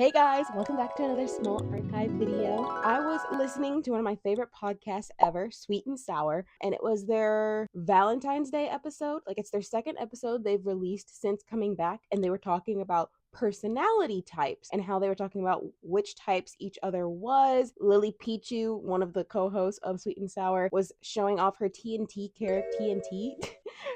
Hey guys, welcome back to another small archive video. I was listening to one of my favorite podcasts ever, Sweet and Sour, and it was their Valentine's Day episode. Like, it's their second episode they've released since coming back, and they were talking about personality types and how they were talking about which types each other was. Lily Pichu, one of the co-hosts of Sweet and Sour, was showing off her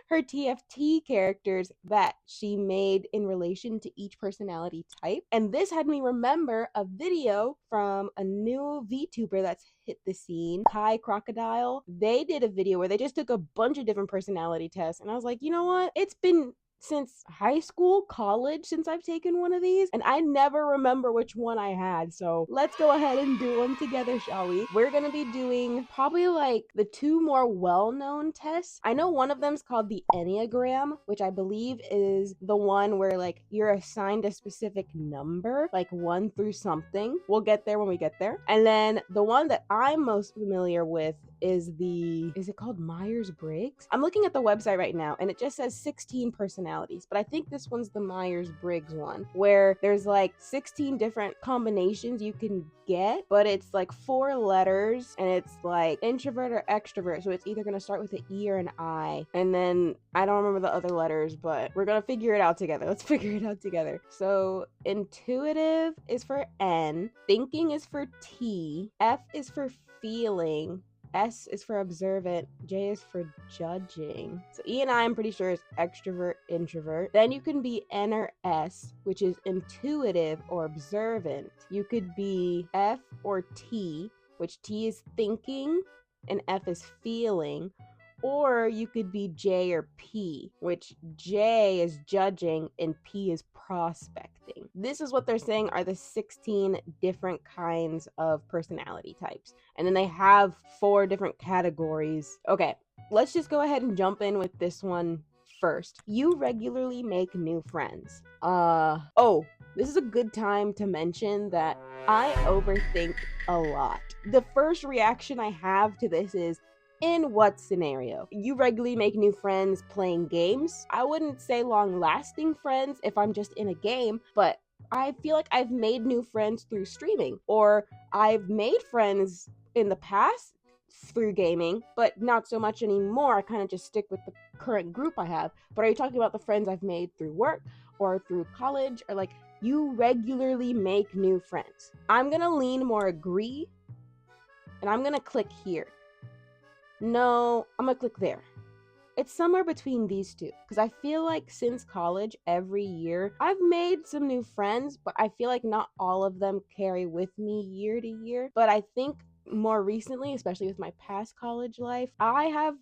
her TFT characters that she made in relation to each personality type. And this had me remember a video from a new VTuber that's hit the scene, Kai Crocodile. They did a video where they just took a bunch of different personality tests, and I was like, you know what? It's been since high school, college, since I've taken one of these, and I never remember which one I had. So let's go ahead and do one together, shall we? We're gonna be doing probably like the two more well-known tests. I know one of them is called the enneagram, which I believe is the one where like you're assigned a specific number, like 1 through something. We'll get there when we get there. And then the one that I'm most familiar with is it called Myers-Briggs? I'm looking at the website right now and it just says 16 personalities, but I think this one's the Myers-Briggs one, where there's like 16 different combinations you can get, but it's like 4 letters and it's like introvert or extrovert, so it's either going to start with an E or an I, and then I don't remember the other letters, but we're going to figure it out together. Let's figure it out together. So intuitive is for N, thinking is for T, F is for feeling, S is for observant, J is for judging. So E and I, I'm pretty sure, is extrovert, introvert. Then you can be N or S, which is intuitive or observant. You could be F or T, which T is thinking and F is feeling. Or you could be J or P, which J is judging and P is prospecting. This is what they're saying are the 16 different kinds of personality types. And then they have 4 different categories. Okay, let's just go ahead and jump in with this one first. You regularly make new friends. This is a good time to mention that I overthink a lot. The first reaction I have to this is, in what scenario? You regularly make new friends playing games. I wouldn't say long-lasting friends if I'm just in a game, but I feel like I've made new friends through streaming, or I've made friends in the past through gaming, but not so much anymore. I kind of just stick with the current group I have. But are you talking about the friends I've made through work or through college, or like you regularly make new friends? I'm gonna lean more agree, and I'm gonna click here. No, I'm gonna click there. It's somewhere between these two, because I feel like since college, every year, I've made some new friends, but I feel like not all of them carry with me year to year. But I think more recently, especially with my past college life, I have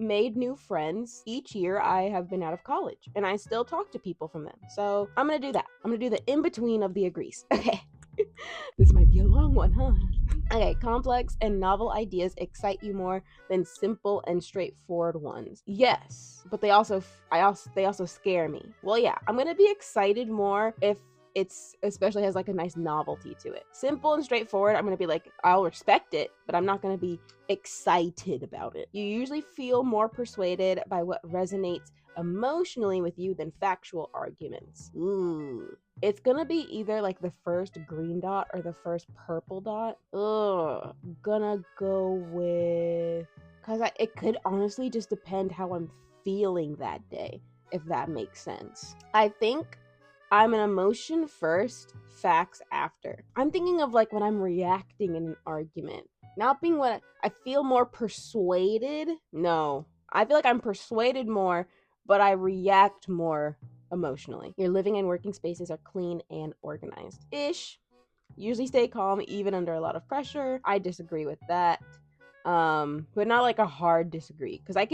made new friends each year I have been out of college, and I still talk to people from them. So I'm gonna do that. I'm gonna do the in-between of the agrees. Okay. This might be a long one, huh? Okay, complex and novel ideas excite you more than simple and straightforward ones. Yes, but they also scare me. Well, yeah, I'm gonna be excited more if it's especially has like a nice novelty to it. Simple and straightforward, I'm gonna be like, I'll respect it, but I'm not gonna be excited about it. You usually feel more persuaded by what resonates emotionally with you than factual arguments. Ooh. It's gonna be either like the first green dot or the first purple dot. Gonna go with, because it could honestly just depend how I'm feeling that day, if that makes sense. I think I'm an emotion first, facts after. I'm thinking of like when I'm reacting in an argument, not being what I feel more persuaded. No, I feel like I'm persuaded more, but I react more emotionally. Your living and working spaces are clean and organized. Ish. Usually stay calm even under a lot of pressure. I disagree with that. But not like a hard disagree, because I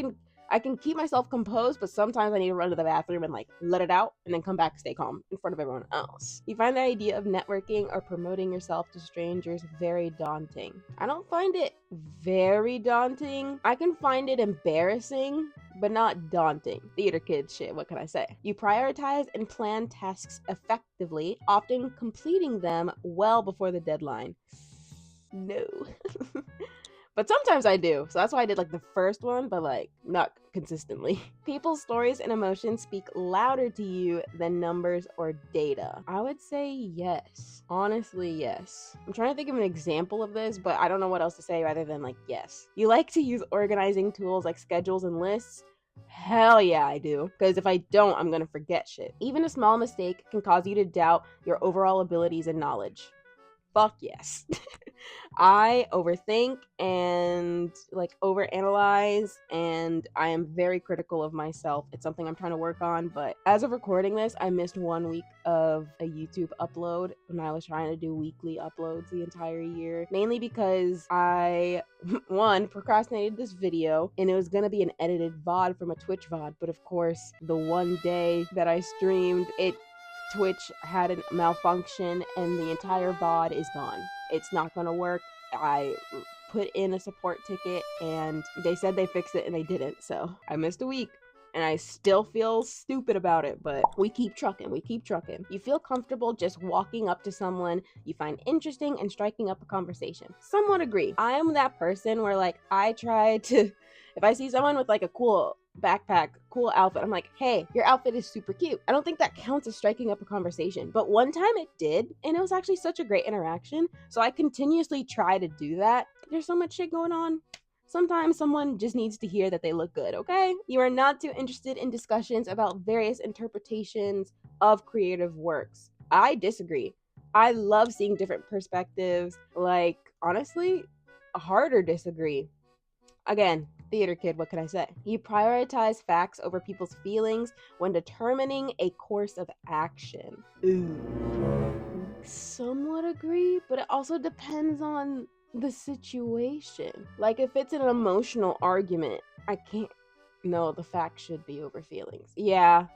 can keep myself composed, but sometimes I need to run to the bathroom and like let it out and then come back, stay calm in front of everyone else. You find the idea of networking or promoting yourself to strangers very daunting. I don't find it very daunting. I can find it embarrassing, but not daunting. Theater kids shit, what can I say? You prioritize and plan tasks effectively, often completing them well before the deadline. No. But sometimes I do. So that's why I did like the first one, but like not consistently. People's stories and emotions speak louder to you than numbers or data. I would say yes. Honestly, yes. I'm trying to think of an example of this, but I don't know what else to say rather than like yes. You like to use organizing tools like schedules and lists? Hell yeah, I do. Because if I don't, I'm gonna forget shit. Even a small mistake can cause you to doubt your overall abilities and knowledge. Fuck yes. I overthink and like overanalyze, and I am very critical of myself. It's something I'm trying to work on, but as of recording this, I missed 1 week of a YouTube upload when I was trying to do weekly uploads the entire year, mainly because I one procrastinated this video and it was gonna be an edited VOD from a Twitch VOD, but of course the one day that I streamed it, Twitch had a malfunction and the entire VOD is gone. It's not gonna work. I put in a support ticket and they said they fixed it and they didn't. So I missed a week and I still feel stupid about it, but we keep trucking. You feel comfortable just walking up to someone you find interesting and striking up a conversation. Somewhat agree. I am that person where like I try to, if I see someone with like a cool backpack, cool outfit, I'm like, hey, your outfit is super cute. I don't think that counts as striking up a conversation, but one time it did, and it was actually such a great interaction. So I continuously try to do that. There's so much shit going on. Sometimes someone just needs to hear that they look good, okay? You are not too interested in discussions about various interpretations of creative works. I disagree. I love seeing different perspectives. Like, honestly, a harder disagree. Again, theater kid, what can I say? You prioritize facts over people's feelings when determining a course of action. Ooh. Somewhat agree, but it also depends on the situation. Like if it's an emotional argument, I can't. No, the facts should be over feelings. Yeah.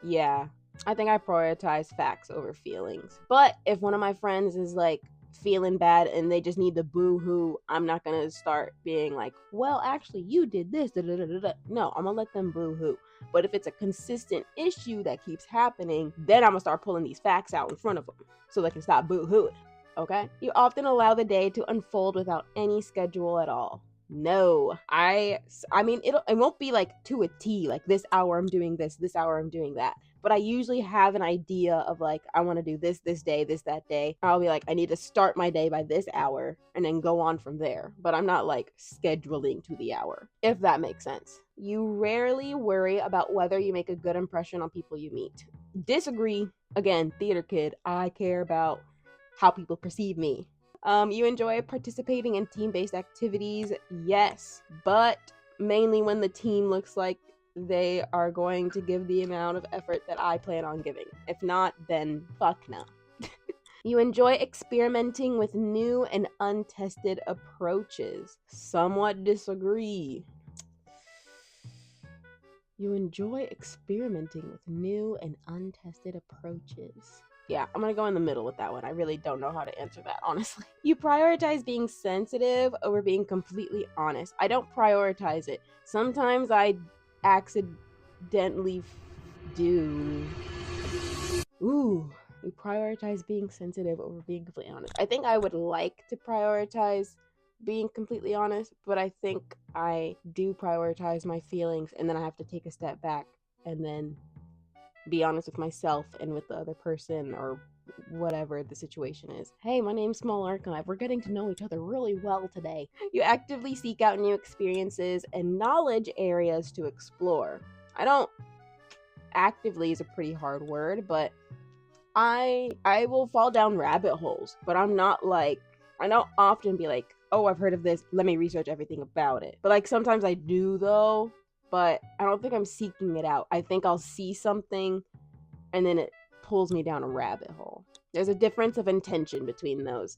I think I prioritize facts over feelings. But if one of my friends is like feeling bad and they just need the boo-hoo, I'm not gonna start being like, well, actually you did this, da, da, da, da, da. No, I'm gonna let them boo-hoo. But if it's a consistent issue that keeps happening, then I'm gonna start pulling these facts out in front of them so they can stop boo-hooing. Okay? You often allow the day to unfold without any schedule at all. No, I mean it won't be like to a T, like this hour I'm doing this hour I'm doing that, but I usually have an idea of like I want to do this day, this that day. I'll be like I need to start my day by this hour and then go on from there, but I'm not like scheduling to the hour, if that makes sense. You rarely worry about whether you make a good impression on people you meet. Disagree. Again, theater kid, I care about how people perceive me. You enjoy participating in team-based activities, yes, but mainly when the team looks like they are going to give the amount of effort that I plan on giving. If not, then fuck no. You enjoy experimenting with new and untested approaches. Somewhat disagree. You enjoy experimenting with new and untested approaches. Yeah, I'm gonna go in the middle with that one. I really don't know how to answer that, honestly. You prioritize being sensitive over being completely honest. I don't prioritize it. Sometimes I accidentally do. Ooh, you prioritize being sensitive over being completely honest. I think I would like to prioritize being completely honest, but I think I do prioritize my feelings, and then I have to take a step back and then be honest with myself and with the other person or whatever the situation is. Hey, my name's Small Archive. We're getting to know each other really well today. You actively seek out new experiences and knowledge areas to explore. I don't actively is a pretty hard word, but I will fall down rabbit holes, but I'm not like I don't often be like, oh, I've heard of this, let me research everything about it. But like sometimes I do though, but I don't think I'm seeking it out. I think I'll see something and then it pulls me down a rabbit hole. There's a difference of intention between those.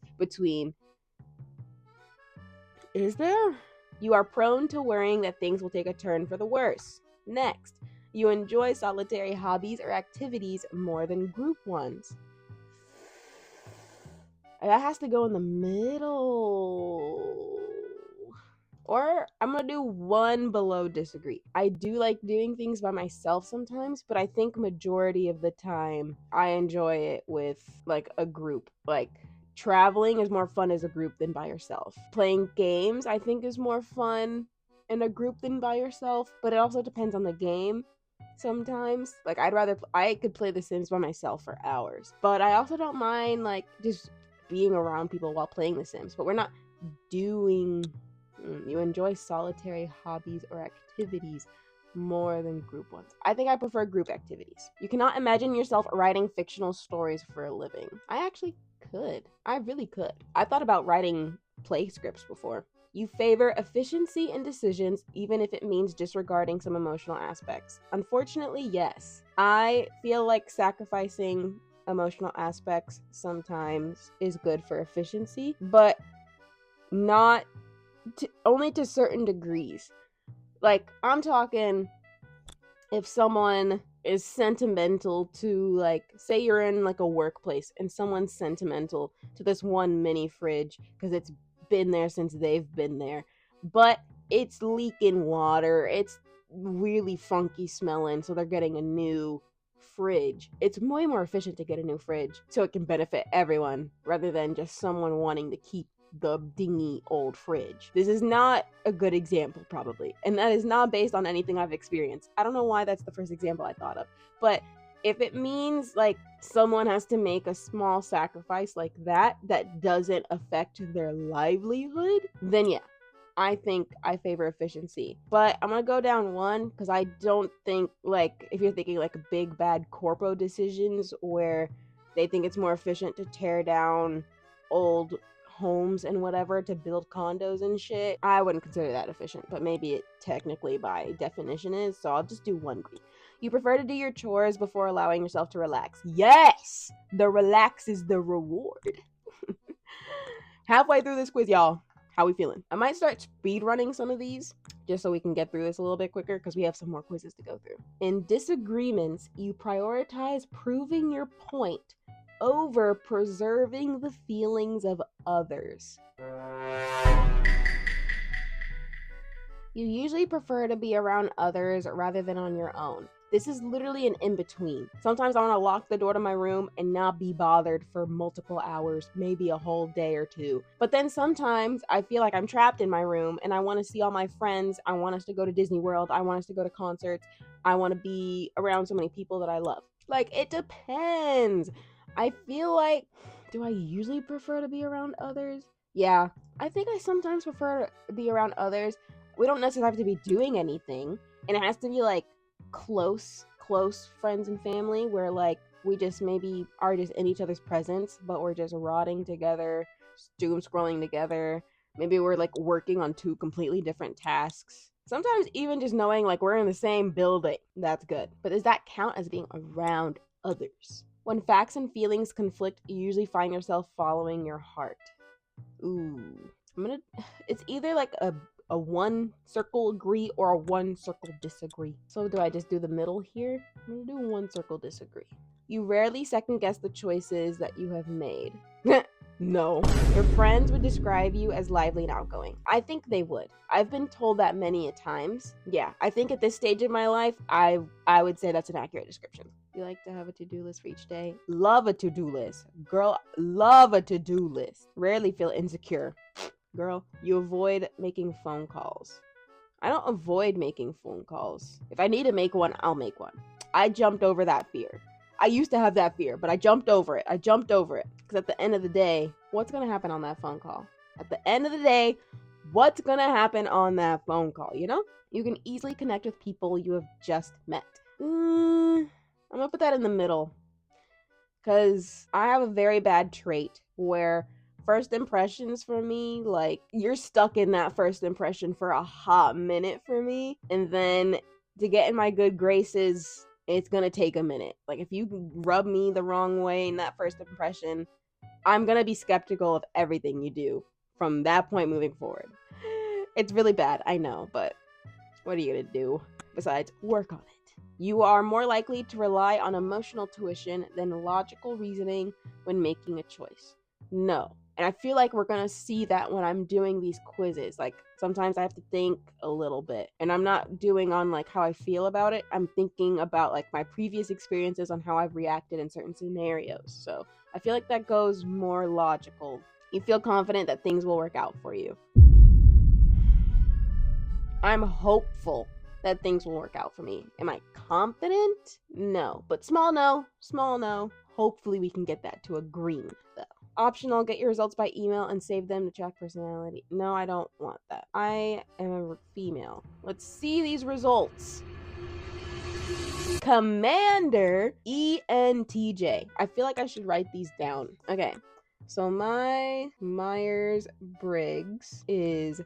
Is there? You are prone to worrying that things will take a turn for the worse. Next, you enjoy solitary hobbies or activities more than group ones. That has to go in the middle. Or I'm gonna do one below disagree. I do like doing things by myself sometimes, but I think majority of the time I enjoy it with like a group. Like Traveling is more fun as a group than by yourself. Playing games, I think, is more fun in a group than by yourself, but it also depends on the game. Sometimes, like, I could play The Sims by myself for hours, but I also don't mind, like, just being around people while playing The Sims. But we're not doing. You enjoy solitary hobbies or activities more than group ones. I think I prefer group activities. You cannot imagine yourself writing fictional stories for a living. I actually could. I really could. I thought about writing play scripts before. You favor efficiency in decisions, even if it means disregarding some emotional aspects. Unfortunately, yes. I feel like sacrificing emotional aspects sometimes is good for efficiency, but not only to certain degrees. Like, I'm talking if someone is sentimental to, like, say you're in like a workplace and someone's sentimental to this one mini fridge because it's been there since they've been there, but it's leaking water, it's really funky smelling, so they're getting a new fridge. It's way more efficient to get a new fridge so it can benefit everyone rather than just someone wanting to keep the dingy old fridge. This is not a good example, probably, and that is not based on anything I've experienced. I don't know why that's the first example I thought of, but if it means like someone has to make a small sacrifice like that doesn't affect their livelihood, then yeah, I think I favor efficiency. But I'm gonna go down one because I don't think, like, if you're thinking like big bad corpo decisions where they think it's more efficient to tear down old homes and whatever to build condos and shit, I wouldn't consider that efficient, but maybe it technically by definition is, so I'll just do one green. You prefer to do your chores before allowing yourself to relax. Yes! The relax is the reward. Halfway through this quiz, y'all. How we feeling? I might start speed running some of these just so we can get through this a little bit quicker because we have some more quizzes to go through. In disagreements, you prioritize proving your point over preserving the feelings of others. You usually prefer to be around others rather than on your own. This is literally an in-between. Sometimes I want to lock the door to my room and not be bothered for multiple hours, maybe a whole day or two. But then sometimes I feel like I'm trapped in my room and I want to see all my friends. I want us to go to Disney World. I want us to go to concerts. I want to be around so many people that I love. Like, it depends. I feel like, do I usually prefer to be around others? Yeah, I think I sometimes prefer to be around others. We don't necessarily have to be doing anything, and it has to be like close friends and family where like we just maybe are just in each other's presence, but we're just rotting together, doom scrolling together. Maybe we're like working on two completely different tasks. Sometimes even just knowing like we're in the same building, that's good. But does that count as being around others? When facts and feelings conflict, you usually find yourself following your heart. Ooh. It's either like a one circle agree or a one circle disagree. So do I just do the middle here? I'm gonna do one circle disagree. You rarely second guess the choices that you have made. No. Your friends would describe you as lively and outgoing. I think they would. I've been told that many a times. Yeah, I think at this stage in my life, I would say that's an accurate description. You like to have a to-do list for each day? Love a to-do list. Girl, love a to-do list. Rarely feel insecure. Girl, you avoid making phone calls. I don't avoid making phone calls. If I need to make one, I'll make one. I jumped over that fear. I used to have that fear, but I jumped over it. Because at the end of the day, what's going to happen on that phone call? At the end of the day, what's going to happen on that phone call, you know? You can easily connect with people you have just met. I'm going to put that in the middle. Because I have a very bad trait where first impressions for me, like, you're stuck in that first impression for a hot minute for me. And then to get in my good graces, it's gonna take a minute. Like, if you rub me the wrong way in that first impression, I'm gonna be skeptical of everything you do from that point moving forward. It's really bad, I know, but what are you gonna do besides work on it? You are more likely to rely on emotional tuition than logical reasoning when making a choice. No. And I feel like we're going to see that when I'm doing these quizzes. Like, sometimes I have to think a little bit. And I'm not doing on, like, how I feel about it. I'm thinking about, like, my previous experiences on how I've reacted in certain scenarios. So I feel like that goes more logical. You feel confident that things will work out for you. I'm hopeful that things will work out for me. Am I confident? No. But small no. Small no. Hopefully we can get that to a green, though. Optional, get your results by email and save them to track personality. No, I don't want that. I am a female. Let's see these results. Commander ENTJ. I feel like I should write these down. Okay. So my Myers-Briggs is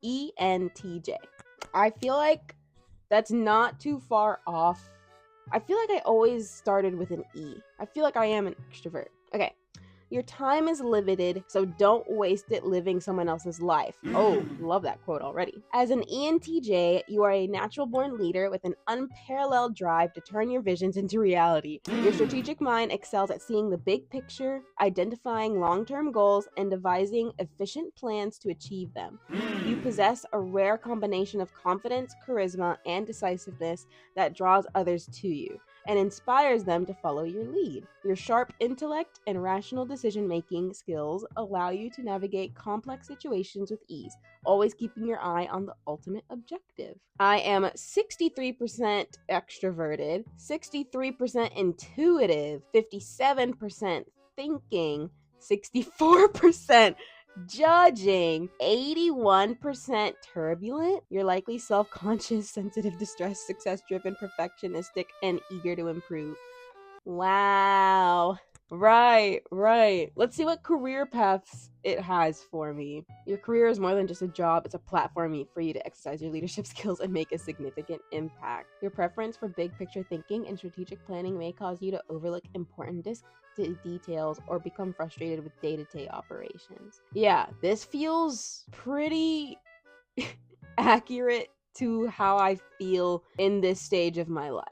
ENTJ. I feel like that's not too far off. I feel like I always started with an E. I feel like I am an extrovert. Okay. Your time is limited, so don't waste it living someone else's life. Oh, love that quote already. As an ENTJ, you are a natural-born leader with an unparalleled drive to turn your visions into reality. Your strategic mind excels at seeing the big picture, identifying long-term goals, and devising efficient plans to achieve them. You possess a rare combination of confidence, charisma, and decisiveness that draws others to you and inspires them to follow your lead. Your sharp intellect and rational decision-making skills allow you to navigate complex situations with ease, always keeping your eye on the ultimate objective. I am 63% extroverted, 63% intuitive, 57% thinking, 64% judging, 81% turbulent. You're likely self-conscious, sensitive, distressed, success-driven, perfectionistic, and eager to improve. Wow. Right. Let's see what career paths it has for me. Your career is more than just a job. It's a platform for you to exercise your leadership skills and make a significant impact. Your preference for big picture thinking and strategic planning may cause you to overlook important details or become frustrated with day-to-day operations. Yeah, this feels pretty accurate to how I feel in this stage of my life.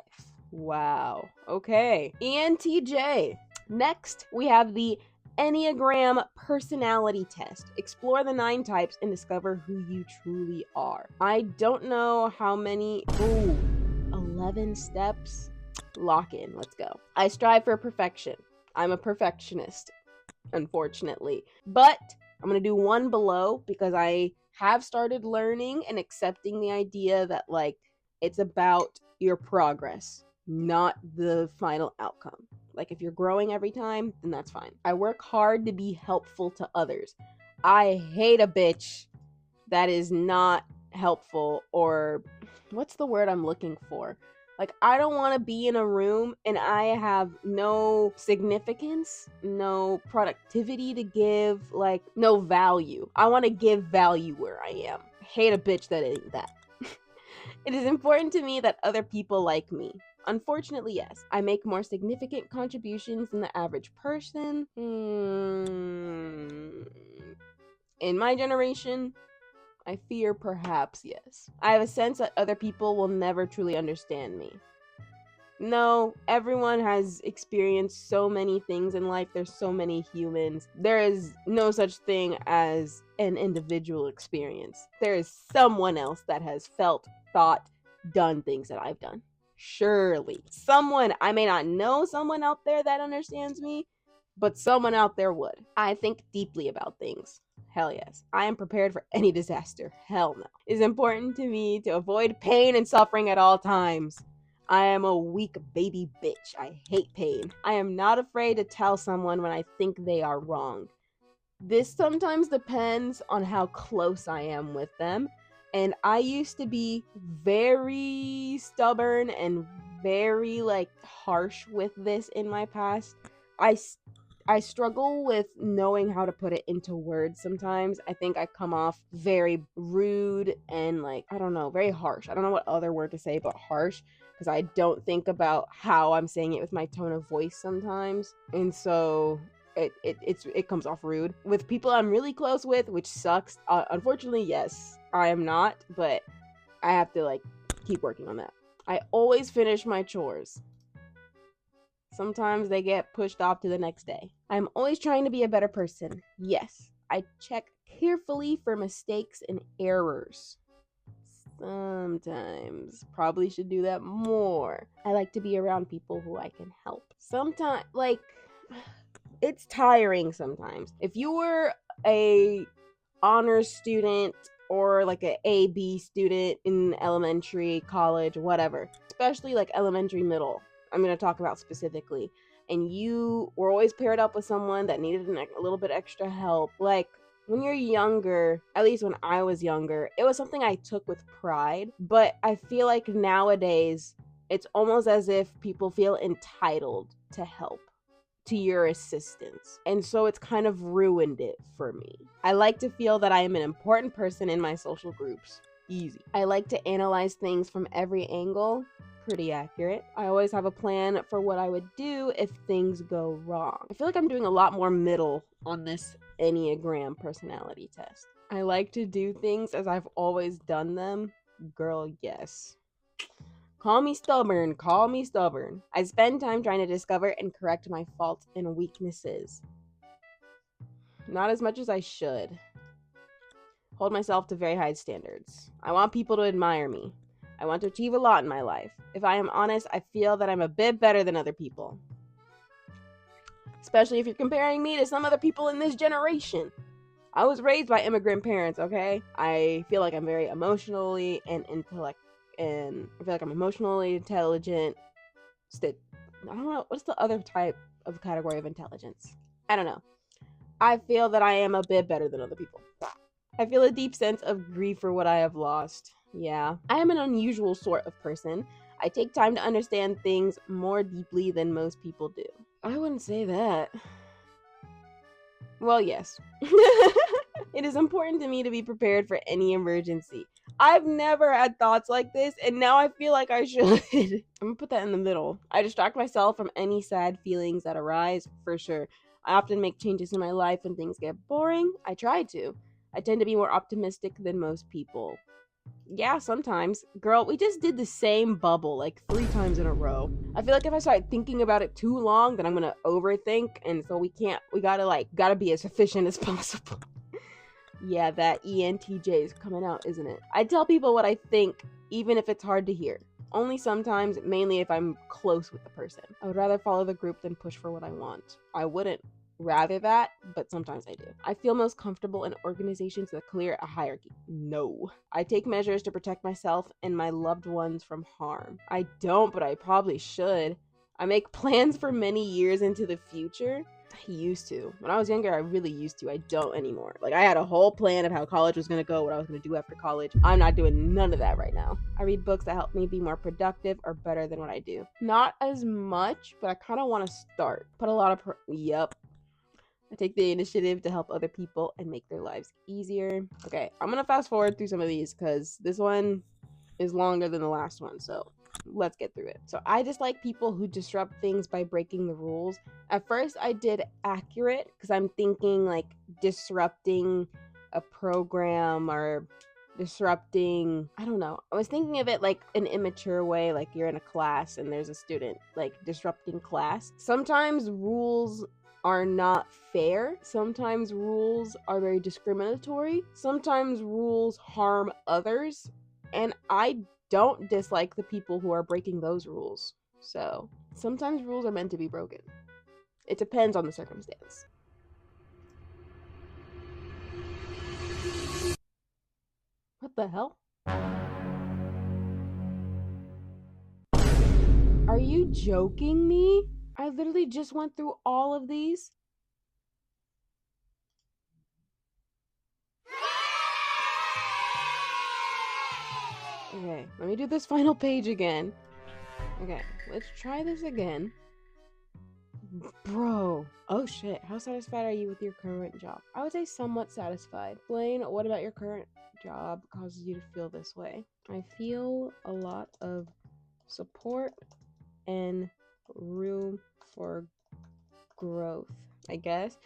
Wow. Okay. ENTJ. Next, we have the Enneagram personality test. Explore the 9 types and discover who you truly are. I don't know how many. 11 steps. Lock in. Let's go. I strive for perfection. I'm a perfectionist, unfortunately. But I'm going to do one below because I have started learning and accepting the idea that, like, it's about your progress, not the final outcome. Like, if you're growing every time, then that's fine. I work hard to be helpful to others. I hate a bitch that is not helpful, or what's the word I'm looking for? Like, I don't want to be in a room and I have no significance, no productivity to give, like, no value. I want to give value where I am. I hate a bitch that ain't that. It is important to me that other people like me. Unfortunately, yes, I make more significant contributions than the average person. In my generation, I fear perhaps yes. I have a sense that other people will never truly understand me. No, everyone has experienced so many things in life. There's so many humans. There is no such thing as an individual experience. There is someone else that has felt, thought, done things that I've done. Surely. Someone, I may not know someone out there that understands me, but someone out there would. I think deeply about things. Hell yes. I am prepared for any disaster. Hell no. It is important to me to avoid pain and suffering at all times. I am a weak baby bitch. I hate pain. I am not afraid to tell someone when I think they are wrong. This sometimes depends on how close I am with them. And I used to be very stubborn and very, like, harsh with this in my past. I struggle with knowing how to put it into words sometimes. I think I come off very rude and, like, I don't know, very harsh. I don't know what other word to say but harsh, because I don't think about how I'm saying it with my tone of voice sometimes. And so it comes off rude. With people I'm really close with, which sucks. Unfortunately, yes, I am not, but I have to, like, keep working on that. I always finish my chores. Sometimes they get pushed off to the next day. I'm always trying to be a better person. Yes, I check carefully for mistakes and errors. Sometimes. Probably should do that more. I like to be around people who I can help. Sometimes, like, it's tiring sometimes. If you were a honors student or like a AB student in elementary, college, whatever, especially like elementary, middle, I'm going to talk about specifically, and you were always paired up with someone that needed a little bit extra help, like when you're younger, at least when I was younger, it was something I took with pride. But I feel like nowadays it's almost as if people feel entitled to help, to your assistance. And so it's kind of ruined it for me. I like to feel that I am an important person in my social groups. Easy. I like to analyze things from every angle. Pretty accurate. I always have a plan for what I would do if things go wrong. I feel like I'm doing a lot more middle on this enneagram personality test. I like to do things as I've always done them. Girl, yes. Call me stubborn, call me stubborn. I spend time trying to discover and correct my faults and weaknesses. Not as much as I should. Hold myself to very high standards. I want people to admire me. I want to achieve a lot in my life. If I am honest, I feel that I'm a bit better than other people. Especially if you're comparing me to some other people in this generation. I was raised by immigrant parents, okay? I feel like I'm very emotionally and and I feel like I'm emotionally intelligent. I don't know, what's the other type of category of intelligence? I don't know. I feel that I am a bit better than other people. I feel a deep sense of grief for what I have lost. Yeah. I am an unusual sort of person. I take time to understand things more deeply than most people do. I wouldn't say that. Well, yes. It is important to me to be prepared for any emergency. I've never had thoughts like this, and now I feel like I should. I'm gonna put that in the middle. I distract myself from any sad feelings that arise, for sure. I often make changes in my life when things get boring. I try to. I tend to be more optimistic than most people. Yeah, sometimes. Girl, we just did the same bubble like 3 times in a row. I feel like if I start thinking about it too long, then I'm gonna overthink, and so we gotta be as efficient as possible. Yeah, that ENTJ is coming out, isn't it? I tell people what I think, even if it's hard to hear. Only sometimes, mainly if I'm close with the person. I would rather follow the group than push for what I want. I wouldn't rather that, but sometimes I do. I feel most comfortable in organizations that clear a hierarchy. No. I take measures to protect myself and my loved ones from harm. I don't, but I probably should. I make plans for many years into the future. I used to. When I was younger, I really used to. I don't anymore. Like, I had a whole plan of how college was going to go, what I was going to do after college. I'm not doing none of that right now. I read books that help me be more productive or better than what I do. Not as much, but I kind of want to start. Put a lot of... Yep. I take the initiative to help other people and make their lives easier. Okay, I'm going to fast forward through some of these because this one is longer than the last one, so let's get through it. So I dislike people who disrupt things by breaking the rules. At first I did accurate because I'm thinking like disrupting a program or disrupting, I don't know. I was thinking of it like an immature way, like you're in a class and there's a student, like disrupting class. Sometimes rules are not fair. Sometimes rules are very discriminatory. Sometimes rules harm others. And I don't dislike the people who are breaking those rules. So sometimes rules are meant to be broken. It depends on the circumstance. What the hell? Are you joking me? I literally just went through all of these. Okay, let me do this final page again. Okay, let's try this again. Bro. Oh shit. How satisfied are you with your current job? I would say somewhat satisfied. Blaine, what about your current job causes you to feel this way? I feel a lot of support and room for growth, I guess.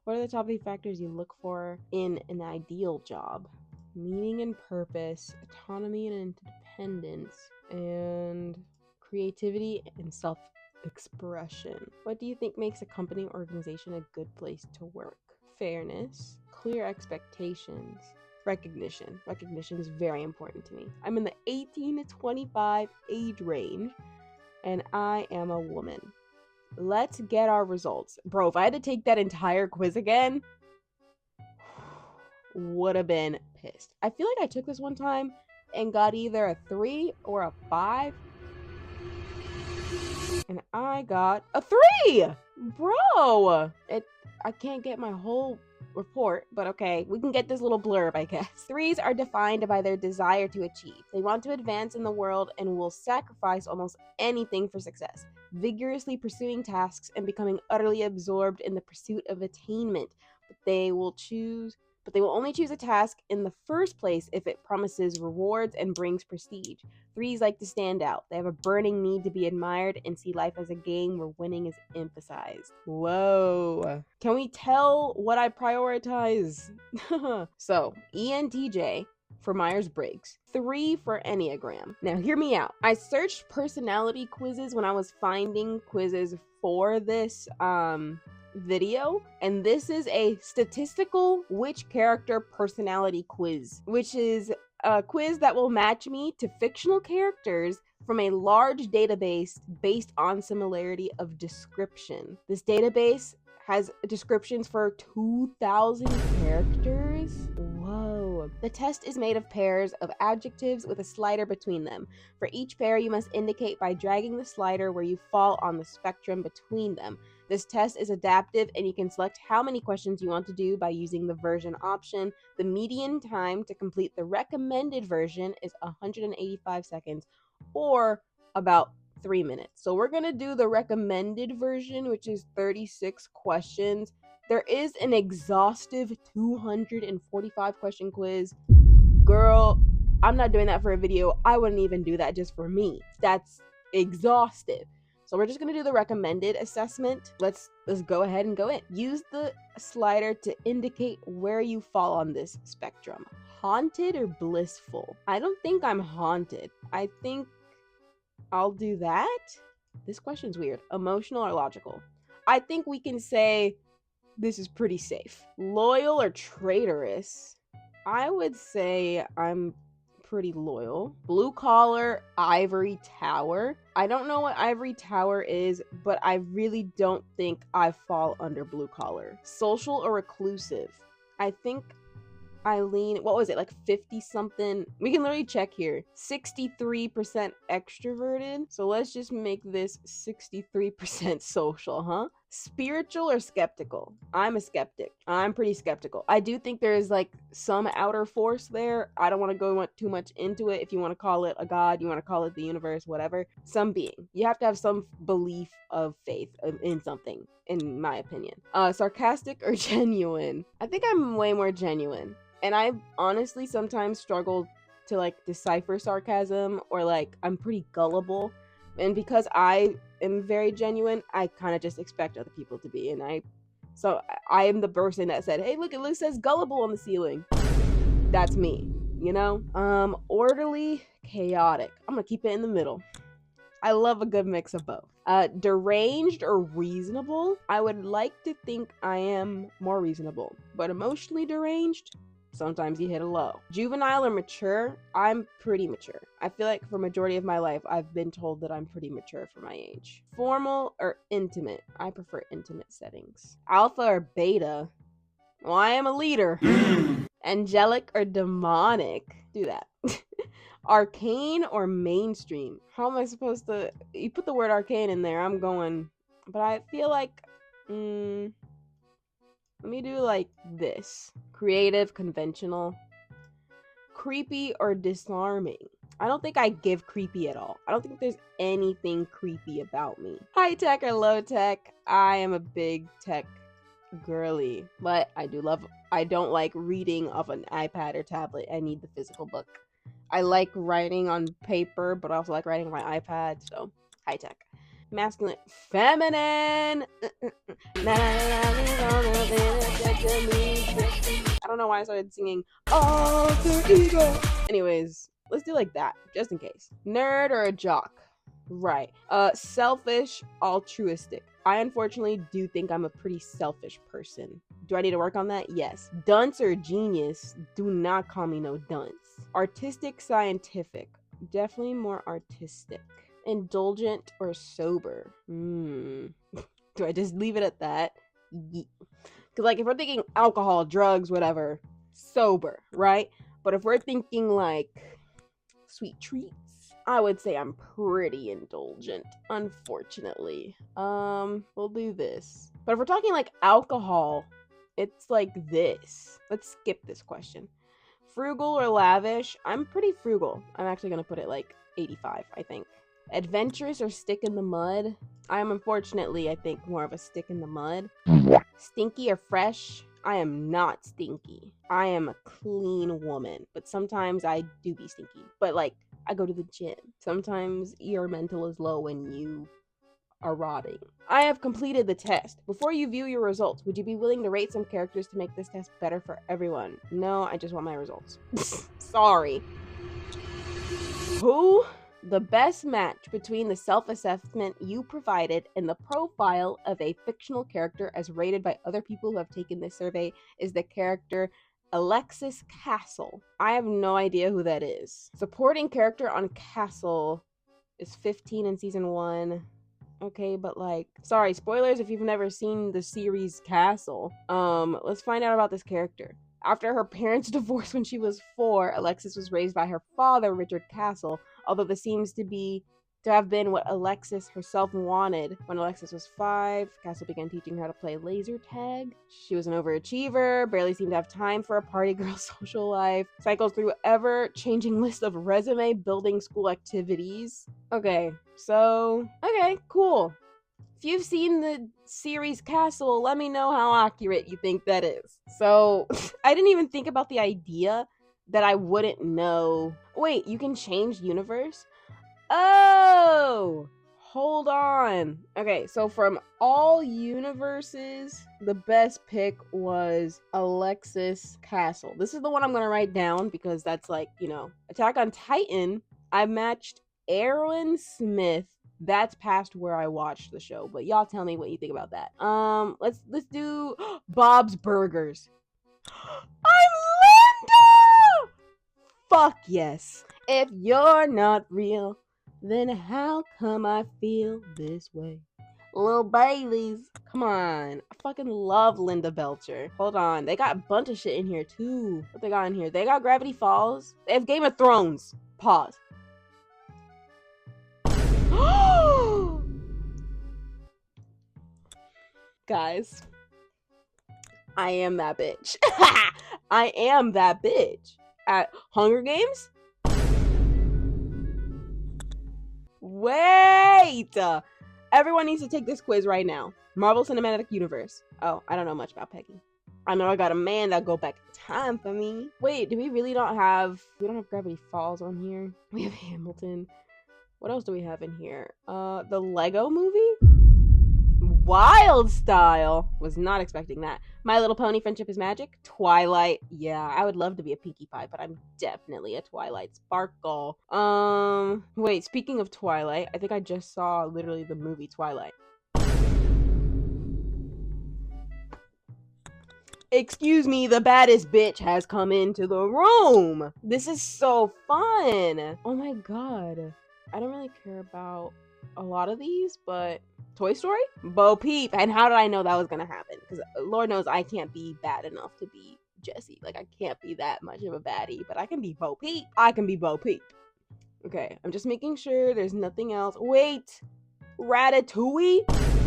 What are the top 8 factors you look for in an ideal job? Meaning and purpose, autonomy and independence, and creativity and self-expression. What do you think makes a company or organization a good place to work? Fairness, clear expectations, recognition. Recognition is very important to me. I'm in the 18 to 25 age range, and I am a woman. Let's get our results. Bro, if I had to take that entire quiz again, would have been pissed. I feel like I took this one time and got either a 3 or a 5. And I got a 3! Bro! I can't get my whole report, but okay, we can get this little blurb, I guess. 3s are defined by their desire to achieve. They want to advance in the world and will sacrifice almost anything for success, vigorously pursuing tasks and becoming utterly absorbed in the pursuit of attainment. But they will only choose a task in the first place if it promises rewards and brings prestige. 3s like to stand out. They have a burning need to be admired and see life as a game where winning is emphasized. Whoa. Can we tell what I prioritize? So, ENTJ for Myers-Briggs, 3 for Enneagram. Now, hear me out. I searched personality quizzes when I was finding quizzes for this video, and this is a statistical which character personality quiz, which is a quiz that will match me to fictional characters from a large database based on similarity of description. This database has descriptions for 2,000 characters. Whoa. The test is made of pairs of adjectives with a slider between them. For each pair, you must indicate by dragging the slider where you fall on the spectrum between them. This test is adaptive, and you can select how many questions you want to do by using the version option. The median time to complete the recommended version is 185 seconds, or about 3 minutes. So we're going to do the recommended version, which is 36 questions. There is an exhaustive 245 question quiz. Girl, I'm not doing that for a video. I wouldn't even do that just for me. That's exhaustive. So we're just going to do the recommended assessment. Let's go ahead and go in. Use the slider to indicate where you fall on this spectrum. Haunted or blissful? I don't think I'm haunted. I think I'll do that. This question's weird. Emotional or logical? I think we can say this is pretty safe. Loyal or traitorous? I would say I'm pretty loyal. Blue collar, ivory tower. I don't know what ivory tower is, but I really don't think I fall under blue collar. Social or reclusive? I think I lean, what was it, like 50 something? We can literally check here. 63% extroverted. So let's just make this 63% social, huh? Spiritual or skeptical? I'm a skeptic. I'm pretty skeptical. I do think there is like some outer force there. I don't want to go too much into it. If you want to call it a god, you want to call it the universe, whatever. Some being. You have to have some belief of faith in something, in my opinion. Sarcastic or genuine? I think I'm way more genuine. And I honestly sometimes struggle to like decipher sarcasm, or like I'm pretty gullible. And because I am very genuine, I kind of just expect other people to be. And I am the person that said, hey, look, it says gullible on the ceiling. That's me, you know? Orderly, chaotic. I'm gonna keep it in the middle. I love a good mix of both. Deranged or reasonable? I would like to think I am more reasonable, but emotionally deranged? Sometimes you hit a low. Juvenile or mature? I'm pretty mature. I feel like for majority of my life, I've been told that I'm pretty mature for my age. Formal or intimate? I prefer intimate settings. Alpha or beta? Well, I am a leader. Angelic or demonic? Do that. Arcane or mainstream? How am I supposed to... You put the word arcane in there, I'm going... But I feel like... Let me do like this. Creative, conventional. Creepy or disarming? I don't think I give creepy at all. I don't think there's anything creepy about me. High tech or low tech? I am a big tech girly, but I don't like reading off an iPad or tablet. I need the physical book. I like writing on paper, but I also like writing on my iPad, so high tech. Masculine, feminine. I don't know why I started singing alter ego. Anyways, let's do like that, just in case. Nerd or a jock? Right. Selfish, altruistic. I unfortunately do think I'm a pretty selfish person. Do I need to work on that? Yes. Dunce or genius? Do not call me no dunce. Artistic, scientific? Definitely more artistic. Indulgent or sober? Do I just leave it at that? Because, like, if we're thinking alcohol, drugs, whatever, sober, right? But if we're thinking, like, sweet treats, I would say I'm pretty indulgent, unfortunately. We'll do this. But if we're talking, like, alcohol, it's like this. Let's skip this question. Frugal or lavish? I'm pretty frugal. I'm actually gonna put it, like, 85, I think. Adventurous or stick in the mud? I am unfortunately, I think, more of a stick in the mud. Stinky or fresh? I am not stinky. I am a clean woman, but sometimes I do be stinky. But, like, I go to the gym. Sometimes your mental is low when you are rotting. I have completed the test. Before you view your results, would you be willing to rate some characters to make this test better for everyone? No, I just want my results. Sorry. Who? The best match between the self-assessment you provided and the profile of a fictional character as rated by other people who have taken this survey is the character Alexis Castle. I have no idea who that is. Supporting character on Castle is 15 in season 1. Okay, but, like, sorry, spoilers if you've never seen the series Castle. Let's find out about this character. After her parents divorced when she was 4, Alexis was raised by her father, Richard Castle, although this seems to have been what Alexis herself wanted. When Alexis was 5, Castle began teaching her how to play laser tag. She was an overachiever, barely seemed to have time for a party girl social life, cycled through ever-changing list of resume building school activities. Okay, cool. If you've seen the series Castle, let me know how accurate you think that is. So, I didn't even think about the idea that I wouldn't know. Wait, you can change universe? Oh! Hold on. Okay, so from all universes, the best pick was Alexis Castle. This is the one I'm going to write down because that's, like, you know, Attack on Titan. I matched Aaron Smith. That's past where I watched the show, but y'all tell me what you think about that. Let's do Bob's Burgers. I'm Linda! Fuck yes. If you're not real, then how come I feel this way? Little Baileys. Come on. I fucking love Linda Belcher. Hold on. They got a bunch of shit in here too. What they got in here? They got Gravity Falls. They have Game of Thrones. Pause. Guys, I am that bitch. I am that bitch. At Hunger Games? Wait! Everyone needs to take this quiz right now. Marvel Cinematic Universe. Oh, I don't know much about Peggy. I know I got a man that'll go back in time for me. Wait, do we really don't have... We don't have Gravity Falls on here. We have Hamilton. What else do we have in here? The Lego Movie? Wild Style. Was not expecting that. My Little Pony Friendship is Magic. Twilight. Yeah, I would love to be a Pinkie Pie, but I'm definitely a Twilight Sparkle. Wait, speaking of Twilight, I think I just saw literally the movie Twilight. Excuse me, the baddest bitch has come into the room. This is so fun. Oh my god. I don't really care about a lot of these, but Toy Story? Bo Peep. And how did I know that was gonna happen? Because Lord knows I can't be bad enough to be Jessie. Like, I can't be that much of a baddie, but I can be Bo Peep. I can be Bo Peep. Okay, I'm just making sure there's nothing else. Wait! Ratatouille?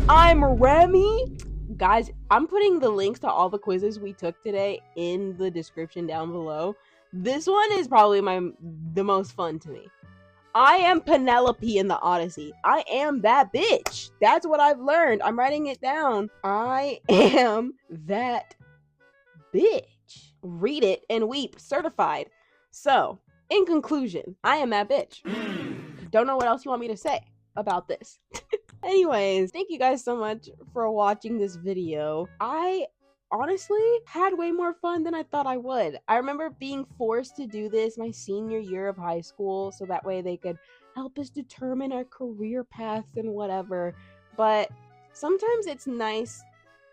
I'm Remy? Guys, I'm putting the links to all the quizzes we took today in the description down below. This one is probably the most fun to me. I am Penelope in the Odyssey. I am that bitch. That's what I've learned. I'm writing it down. I am that bitch. Read it and weep. Certified. So, in conclusion, I am that bitch. Don't know what else you want me to say about this. Anyways, thank you guys so much for watching this video. I honestly had way more fun than I thought I would. I remember being forced to do this my senior year of high school so that way they could help us determine our career paths and whatever. But sometimes it's nice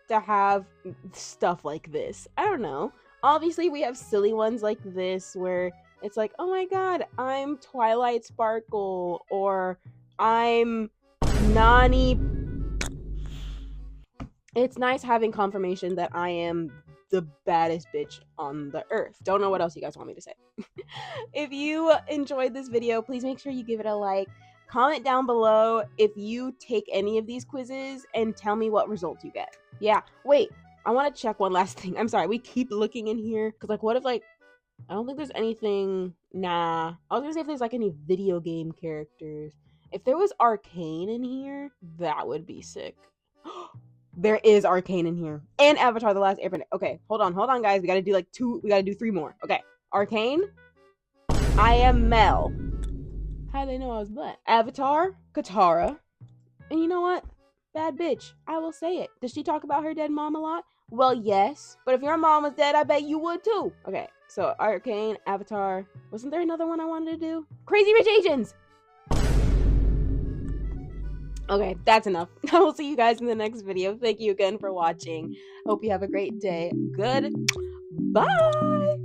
to have stuff like this. I don't know. Obviously, we have silly ones like this where it's like, oh my god, I'm Twilight Sparkle, or I'm Nani. It's nice having confirmation that I am the baddest bitch on the earth. Don't know what else you guys want me to say. If you enjoyed this video, please make sure you give it a like. Comment down below if you take any of these quizzes and tell me what results you get. Yeah, wait, I want to check one last thing. I'm sorry, we keep looking in here because, like, what if, like, I don't think there's anything. Nah, I was gonna say if there's like any video game characters. If there was Arcane in here, that would be sick. There is Arcane in here. And Avatar The Last Airbender. Okay, hold on, guys. We gotta do like two. We gotta do three more. Okay. Arcane. I am Mel. How do they know I was black? Avatar. Katara. And you know what? Bad bitch. I will say it. Does she talk about her dead mom a lot? Well, yes. But if your mom was dead, I bet you would too. Okay. So Arcane, Avatar. Wasn't there another one I wanted to do? Crazy Rich Asians. Okay, that's enough. I will see you guys in the next video. Thank you again for watching. Hope you have a great day. Good. Bye.